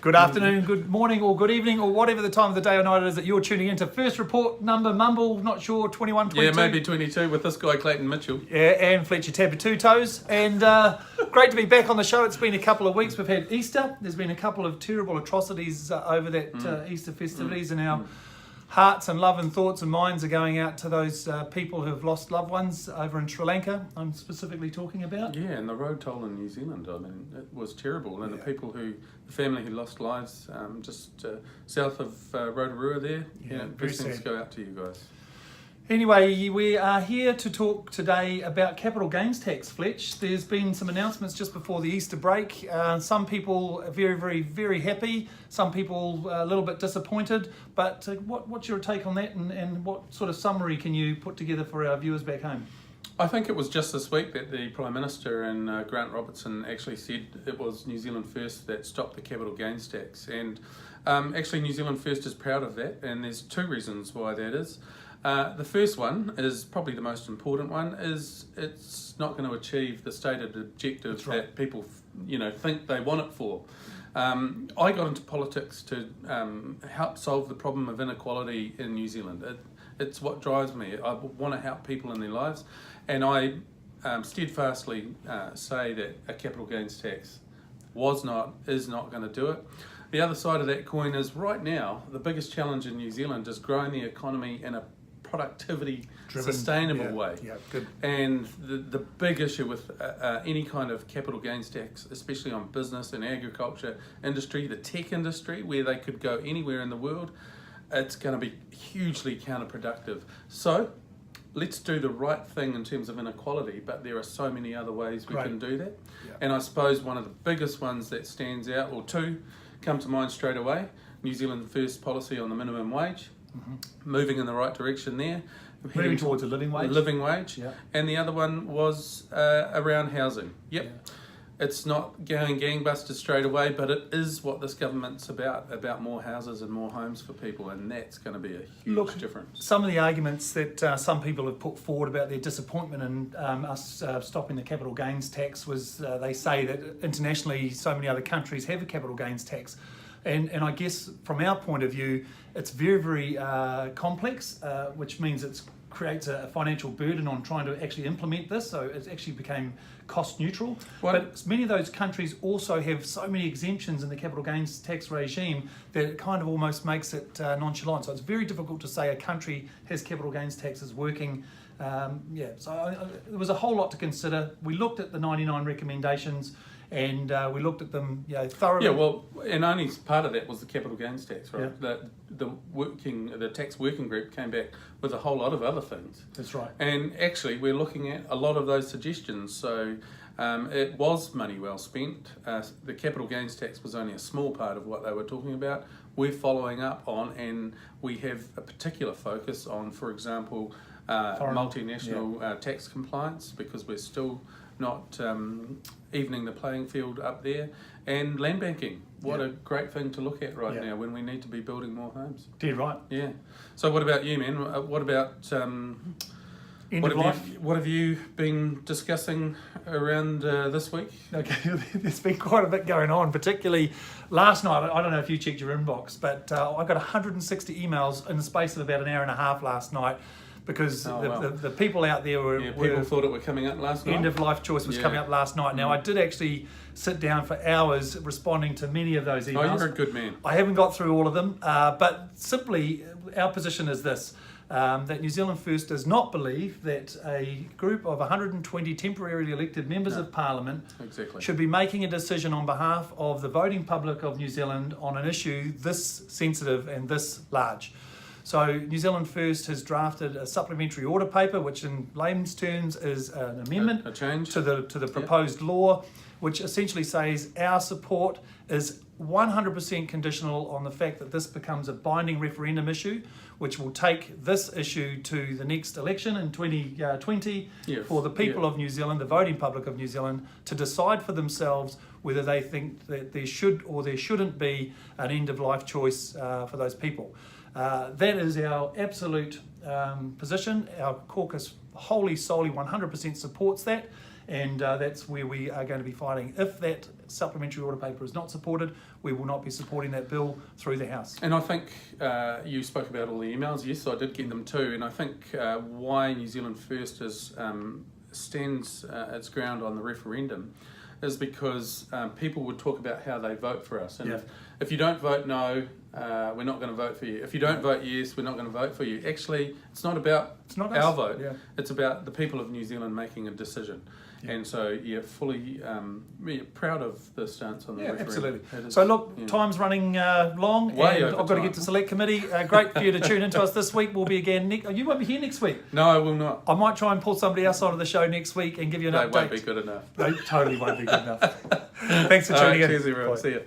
Good afternoon, good morning, or good evening, or whatever the time of the day or night it is that you're tuning into. First report number, mumble, not sure, 21, 22? Yeah, maybe 22 with this guy, Clayton Mitchell. Yeah, and Fletch, your tab of two toes. And great to be back on the show. It's been a couple of weeks. We've had Easter. There's been a couple of terrible atrocities over that Easter festivities, and our hearts and love and thoughts and minds are going out to those people who have lost loved ones over in Sri Lanka, I'm specifically talking about. Yeah, and the road toll in New Zealand, I mean, it was terrible. And the family who lost lives just south of Rotorua there, best things go out to you guys. Anyway, we are here to talk today about capital gains tax, Fletch. There's been some announcements just before the Easter break. Some people are very, very, very happy. Some people a little bit disappointed. But what's your take on that, and what sort of summary can you put together for our viewers back home? I think it was just this week that the Prime Minister and Grant Robertson actually said it was New Zealand First that stopped the capital gains tax. And actually New Zealand First is proud of that, and there's two reasons why that is. The first one is probably the most important one, is it's not going to achieve the stated objective that people think they want it for. I got into politics to help solve the problem of inequality in New Zealand. It's what drives me. I want to help people in their lives, and I steadfastly say that a capital gains tax is not going to do it. The other side of that coin is right now the biggest challenge in New Zealand is growing the economy in a productivity-driven, sustainable way. Yeah, good. And the big issue with any kind of capital gains tax, especially on business and agriculture industry, the tech industry, where they could go anywhere in the world, it's going to be hugely counterproductive. So let's do the right thing in terms of inequality, but there are so many other ways we can do that. Yeah. And I suppose one of the biggest ones that stands out, or two, come to mind straight away: New Zealand First policy on the minimum wage. Moving in the right direction there. Moving towards a living wage. Yeah. And the other one was around housing. Yep. Yeah. It's not going gangbusters straight away, but it is what this government's about more houses and more homes for people, and that's going to be a huge difference. Some of the arguments that some people have put forward about their disappointment in us stopping the capital gains tax was they say that internationally so many other countries have a capital gains tax. And I guess from our point of view, it's very, very complex, which means it creates a financial burden on trying to actually implement this. So it actually became cost neutral. But many of those countries also have so many exemptions in the capital gains tax regime that it kind of almost makes it nonchalant. So it's very difficult to say a country has capital gains taxes working. So there was a whole lot to consider. We looked at the 99 recommendations, and we looked at them thoroughly. Yeah, well, and only part of that was the capital gains tax, right? Yeah. The tax working group came back with a whole lot of other things. That's right. And actually, we're looking at a lot of those suggestions. So it was money well spent. The capital gains tax was only a small part of what they were talking about. We're following up on, and we have a particular focus on, for example, multinational tax compliance, because we're still not evening the playing field up there, and land banking. What a great thing to look at right now when we need to be building more homes. Dead right. Yeah. So what about you, man? What about what have you been discussing around this week? Okay, there's been quite a bit going on, particularly last night. I don't know if you checked your inbox, but I got 160 emails in the space of about an hour and a half last night, because the people out there were people thought it were coming up last night. End of life choice was coming up last night. Now I did actually sit down for hours responding to many of those emails. Oh, you're a good man. I haven't got through all of them, but simply our position is this: that New Zealand First does not believe that a group of 120 temporarily elected members of Parliament should be making a decision on behalf of the voting public of New Zealand on an issue this sensitive and this large. So New Zealand First has drafted a supplementary order paper, which in layman's terms is an amendment a change to the proposed law, which essentially says our support is 100% conditional on the fact that this becomes a binding referendum issue, which will take this issue to the next election in 2020 for the people of New Zealand, the voting public of New Zealand, to decide for themselves whether they think that there should or there shouldn't be an end-of-life choice for those people. That is our absolute position. Our caucus wholly, solely, 100% supports that. and that's where we are going to be fighting. If that supplementary order paper is not supported, we will not be supporting that bill through the House. And I think you spoke about all the emails. Yes, I did get them too. And I think why New Zealand First stands its ground on the referendum is because people would talk about how they vote for us. And if you don't vote no, we're not going to vote for you. If you don't vote yes, we're not going to vote for you. Actually, it's not about our vote. Yeah. It's about the people of New Zealand making a decision. Yeah. And so, fully proud of the stance on the referendum. Absolutely. So look, time's running long, and I've got to get to select committee. Great for you to tune into us this week. We'll be again you won't be here next week. No, I will not. I might try and pull somebody else onto the show next week and give you an update. They won't be good enough. They totally won't be good enough. Thanks for tuning in. Cheers, everyone. Bye. See you.